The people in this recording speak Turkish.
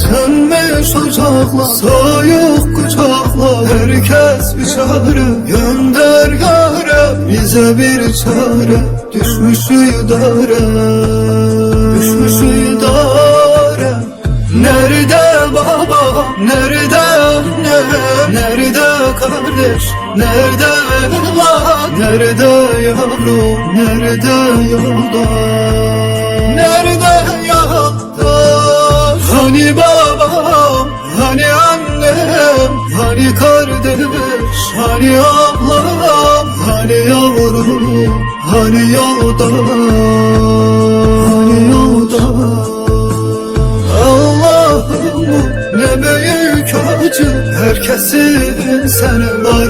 Sönmüş ocaklar, soğuk kucaklar, herkes bir çare gönder yâre. Bize bir çare, düşmüş idare, düşmüş idare. Nerede baba, nerede anne, nerede kardeş, nerede evlat, nerede yavrum, nerede yolda, nerede yolda? Hani babam, hani annem, hani kardeş, hani ablam, hani yavrum, hani yolda, hani yolda? Ne büyük acı herkesin seni var